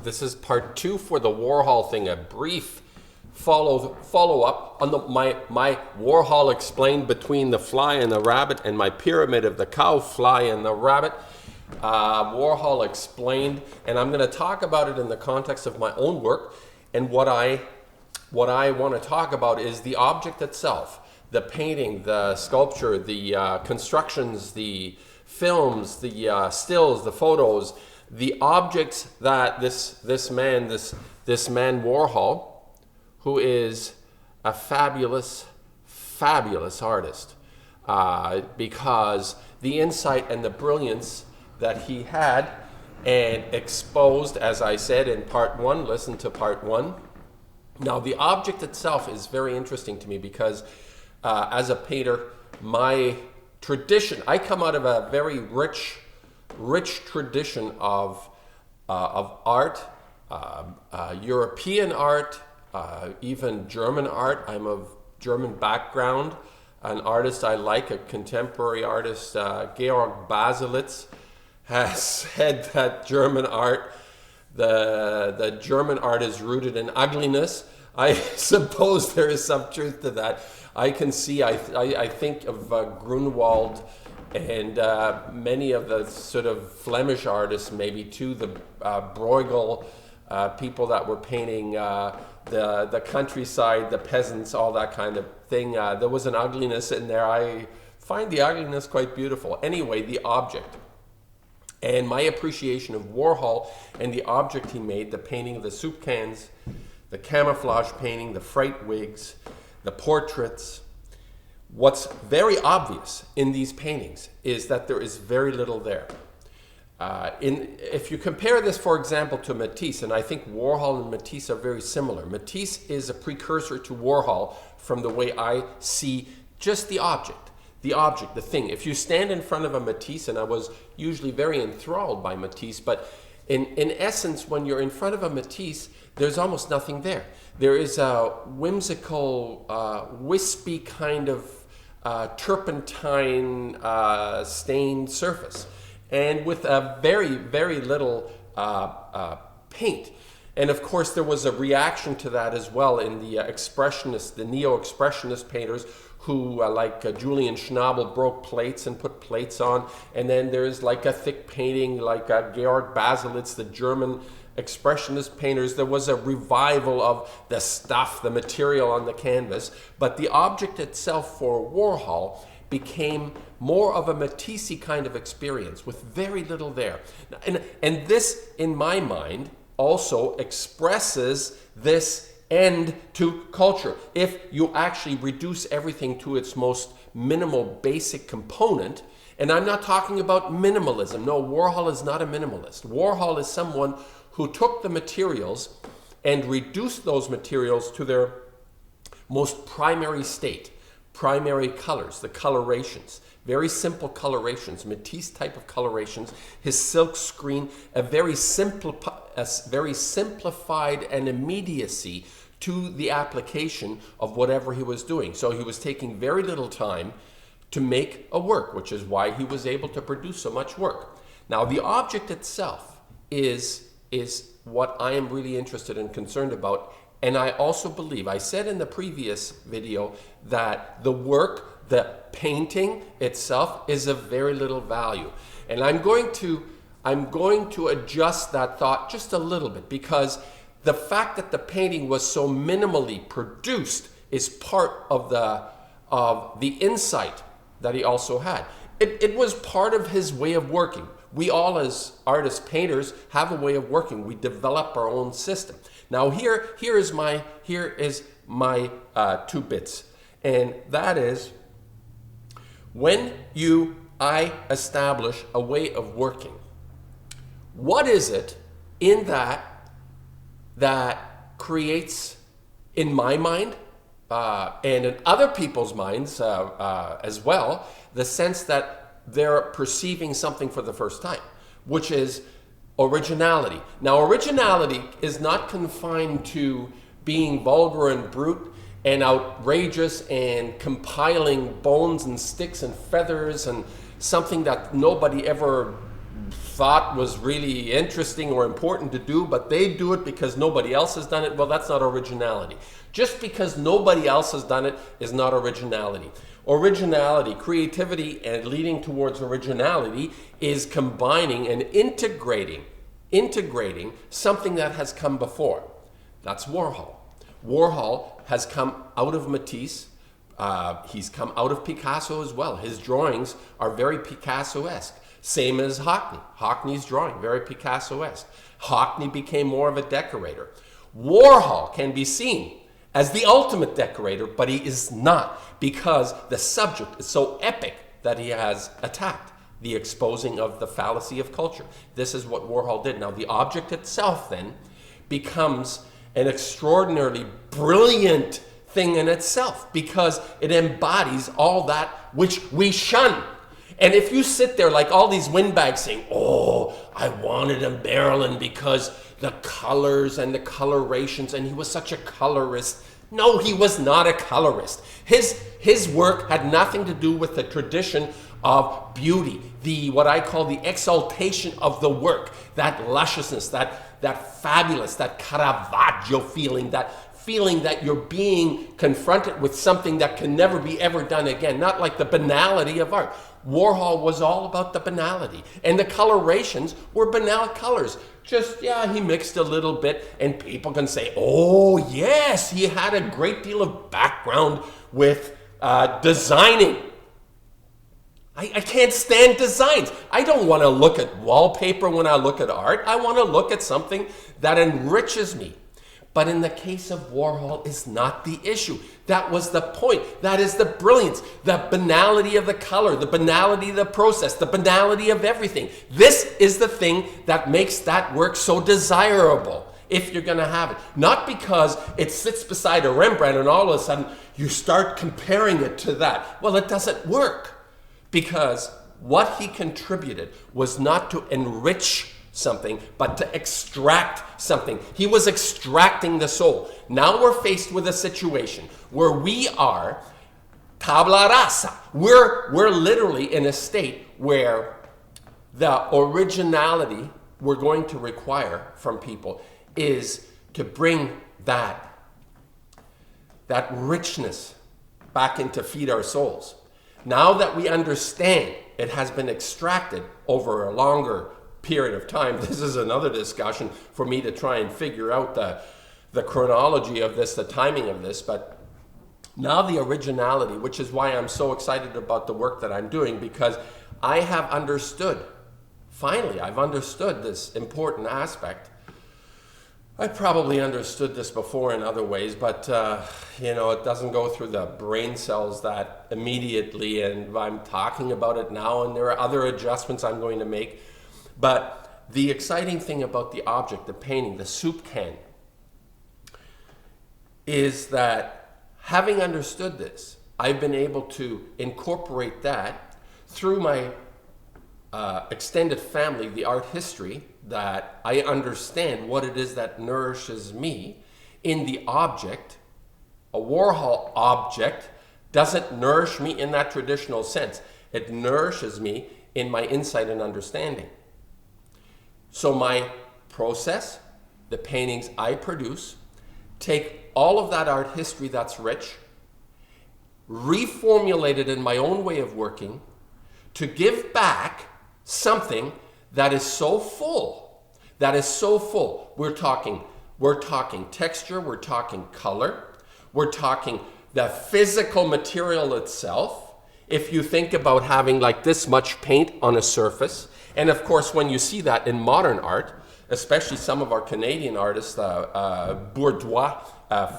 This is part 2 for the Warhol thing, a brief follow up on my Warhol explained between the fly and the rabbit, and my pyramid of the cow, fly, and the rabbit. Warhol explained, and I'm going to talk about it in the context of my own work. And what I want to talk about is the object itself, the painting, the sculpture, the constructions, the films, the stills, the photos, the objects that this man Warhol, who is a fabulous artist, because the insight and the brilliance that he had and exposed, as I said in part 1, listen to part 1. Now, the object itself is very interesting to me because as a painter, my tradition, I come out of a very rich tradition of art, European art, even German art. I'm of German background. An artist I like, a contemporary artist, Georg Baselitz, has said that German art, the German art is rooted in ugliness. I suppose there is some truth to that. I can see, I think of Grunewald and many of the sort of Flemish artists, maybe too, the Bruegel, people that were painting the countryside, the peasants, all that kind of thing. There was an ugliness in there. I find the ugliness quite beautiful. Anyway, the object. And my appreciation of Warhol and the object he made, the painting of the soup cans, the camouflage painting, the fright wigs, the portraits. What's very obvious in these paintings is that there is very little there. If you compare this, for example, to Matisse, and I think Warhol and Matisse are very similar. Matisse is a precursor to Warhol from the way I see just the object, the thing. If you stand in front of a Matisse, and I was usually very enthralled by Matisse, but in essence, when you're in front of a Matisse, there's almost nothing there. There is a whimsical, wispy kind of turpentine stained surface, and with a very little paint. And of course, there was a reaction to that as well in the the neo-expressionist painters who, like Julian Schnabel, broke plates and put plates on. And then there's like a thick painting like Georg Baselitz, the German expressionist painters. There was a revival of the stuff, the material on the canvas. But the object itself for Warhol became more of a Matisse kind of experience with very little there. And this, in my mind, also expresses this end to culture. If you actually reduce everything to its most minimal basic component, and I'm not talking about minimalism. No, Warhol is not a minimalist. Warhol is someone who took the materials and reduced those materials to their most primary state, primary colors, the colorations. Very simple colorations, Matisse type of colorations. His silk screen, a very simplified an immediacy to the application of whatever he was doing. So he was taking very little time to make a work, which is why he was able to produce so much work. Now, the object itself is what I am really interested and concerned about. And I also believe, I said in the previous video, that the work, the painting itself, is of very little value. And I'm going to adjust that thought just a little bit, because the fact that the painting was so minimally produced is part of the insight that he also had. It was part of his way of working. We all, as artists, painters, have a way of working. We develop our own system. Now here is my 2 bits, and that is, when I establish a way of working, what is it in that creates, in my mind, and in other people's minds as well, the sense that they're perceiving something for the first time, which is originality. Now, originality is not confined to being vulgar and brute and outrageous and compiling bones and sticks and feathers and something that nobody ever thought was really interesting or important to do, but they do it because nobody else has done it. Well, that's not originality. Just because nobody else has done it is not originality. Originality, creativity, and leading towards originality is combining and integrating something that has come before. That's Warhol. Warhol has come out of Matisse. He's come out of Picasso as well. His drawings are very Picasso-esque. Same as Hockney. Hockney's drawing, very Picasso-esque. Hockney became more of a decorator. Warhol can be seen as the ultimate decorator, but he is not, because the subject is so epic that he has attacked the exposing of the fallacy of culture. This is what Warhol did. Now, the object itself then becomes an extraordinarily brilliant thing in itself, because it embodies all that which we shun. And if you sit there like all these windbags saying, oh, I wanted a Marilyn because the colors and the colorations, and he was such a colorist. No, he was not a colorist. His work had nothing to do with the tradition of beauty, what I call the exaltation of the work, that lusciousness, that fabulous, that Caravaggio feeling, that you're being confronted with something that can never be ever done again, not like the banality of art. Warhol was all about the banality, and the colorations were banal colors. Just, yeah, he mixed a little bit, and people can say, oh yes, he had a great deal of background with designing. I can't stand designs. I don't want to look at wallpaper when I look at art. I want to look at something that enriches me. But in the case of Warhol, is not the issue. That was the point. That is the brilliance, the banality of the color, the banality of the process, the banality of everything. This is the thing that makes that work so desirable, if you're going to have it. Not because it sits beside a Rembrandt and all of a sudden you start comparing it to that. Well, it doesn't work, because what he contributed was not to enrich something, but to extract something. He was extracting the soul. Now we're faced with a situation where we are tabla rasa. We're literally in a state where the originality we're going to require from people is to bring that richness back in to feed our souls. Now that we understand it has been extracted over a longer period of time, this is another discussion for me to try and figure out the chronology of this, the timing of this, but now the originality, which is why I'm so excited about the work that I'm doing, because I have understood, finally, I've understood this important aspect. I probably understood this before in other ways, but it doesn't go through the brain cells that immediately, and I'm talking about it now, and there are other adjustments I'm going to make. But the exciting thing about the object, the painting, the soup can, is that having understood this, I've been able to incorporate that through my extended family, the art history, that I understand what it is that nourishes me in the object. A Warhol object doesn't nourish me in that traditional sense. It nourishes me in my insight and understanding. So my process, the paintings I produce, take all of that art history that's rich, reformulate it in my own way of working to give back something that is so full, We're talking texture, we're talking color, we're talking the physical material itself. If you think about having like this much paint on a surface, and of course when you see that in modern art, especially some of our Canadian artists, Bourdois,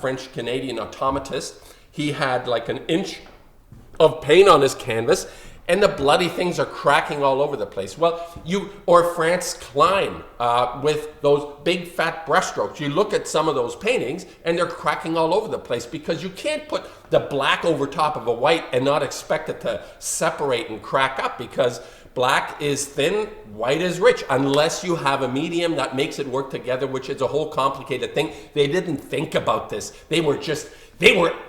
French-Canadian automatist, he had like an inch of paint on his canvas, and the bloody things are cracking all over the place. Well, or Franz Klein with those big fat brushstrokes. You look at some of those paintings and they're cracking all over the place, because you can't put the black over top of a white and not expect it to separate and crack up, because black is thin, white is rich, unless you have a medium that makes it work together, which is a whole complicated thing. They didn't think about this. They were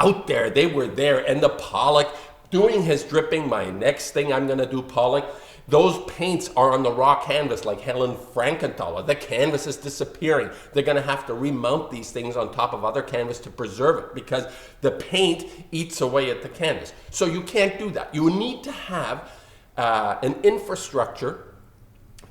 out there, they were there. And the Pollock, doing his dripping, my next thing I'm going to do Pollock, Those paints are on the raw canvas like Helen Frankenthaler. The canvas is disappearing. They're going to have to remount these things on top of other canvas to preserve it because the paint eats away at the canvas. So you can't do that. You need to have an infrastructure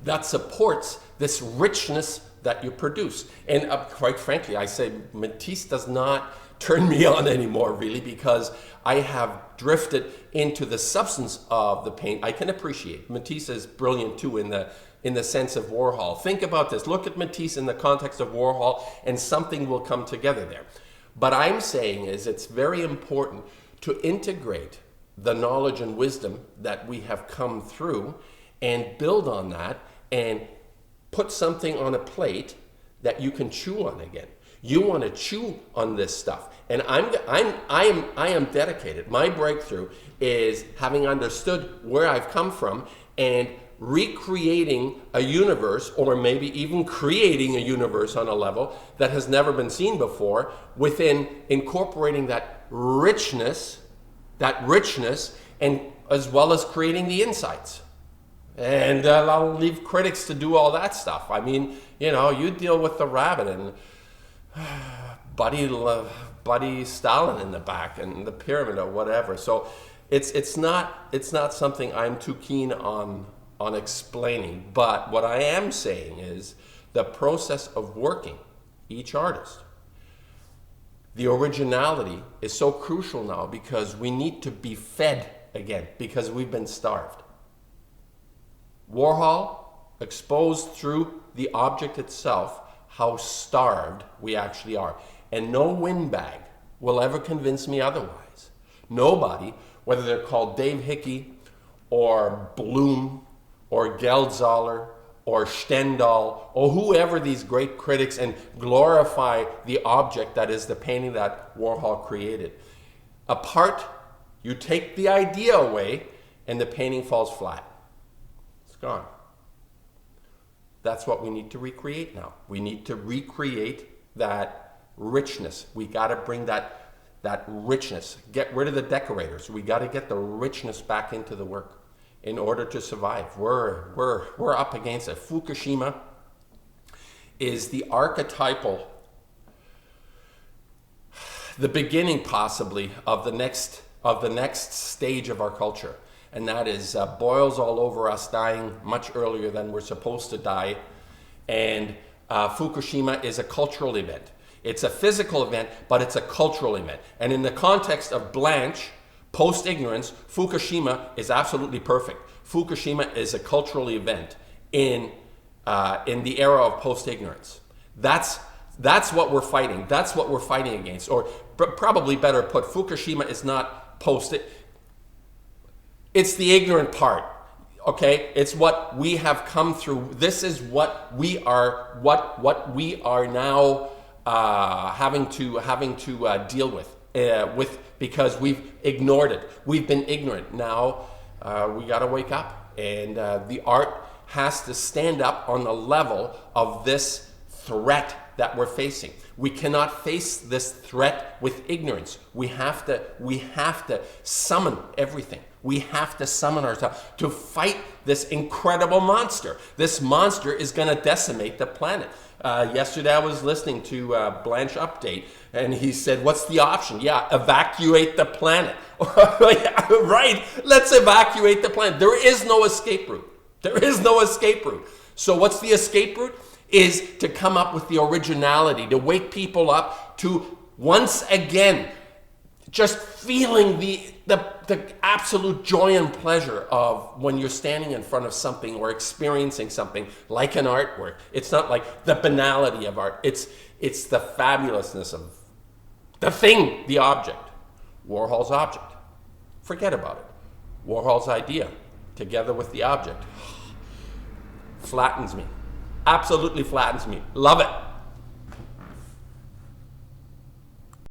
that supports this richness that you produce. And quite frankly, I say Matisse does not turn me on anymore, really, because I have drifted into the substance of the paint. I can appreciate Matisse is brilliant too in the sense of Warhol. Think about this. Look at Matisse in the context of Warhol, and something will come together there. But I'm saying is it's very important to integrate the knowledge and wisdom that we have come through and build on that and put something on a plate that you can chew on again. You want to chew on this stuff. And I am dedicated. My breakthrough is having understood where I've come from and recreating a universe, or maybe even creating a universe on a level that has never been seen before, within incorporating that richness, and as well as creating the insights. And I'll leave critics to do all that stuff. I mean, you know, you deal with the rabbit and Buddy Stalin in the back and the pyramid or whatever. So it's not something I'm too keen on explaining. But what I am saying is the process of working each artist. The originality is so crucial now because we need to be fed again because we've been starved. Warhol exposed through the object itself how starved we actually are. And no windbag will ever convince me otherwise. Nobody, whether they're called Dave Hickey or Bloom or Geldzahler or Stendhal or whoever these great critics, and glorify the object that is the painting that Warhol created. Apart, you take the idea away and the painting falls flat. It's gone. That's what we need to recreate now. We need to recreate that richness. We got to bring that richness. Get rid of the decorators. We got to get the richness back into the work in order to survive. We're up against it. Fukushima is the archetypal, the beginning possibly of the next stage of our culture. And that is boils all over us dying much earlier than we're supposed to die. And Fukushima is a cultural event. It's a physical event, but it's a cultural event. And in the context of Blanche, post-ignorance, Fukushima is absolutely perfect. Fukushima is a cultural event in the era of post-ignorance. That's what we're fighting. That's what we're fighting against. Or probably better put, Fukushima is not it's the ignorant part, okay? It's what we have come through. This is what we are now having to deal with because we've ignored it. We've been ignorant. Now we got to wake up, and the art has to stand up on the level of this threat that we're facing. We cannot face this threat with ignorance. We have to summon everything. We have to summon ourselves to fight this incredible monster. This monster is going to decimate the planet. Yesterday I was listening to Blanche Update, and he said, what's the option? Yeah, evacuate the planet. Right, let's evacuate the planet. There is no escape route. There is no escape route. So what's the escape route? Is to come up with the originality, to wake people up to once again just feeling the absolute joy and pleasure of when you're standing in front of something or experiencing something like an artwork. It's not like the banality of art. It's the fabulousness of the thing, the object. Warhol's object. Forget about it. Warhol's idea, together with the object, flattens me. Absolutely flattens me. Love it.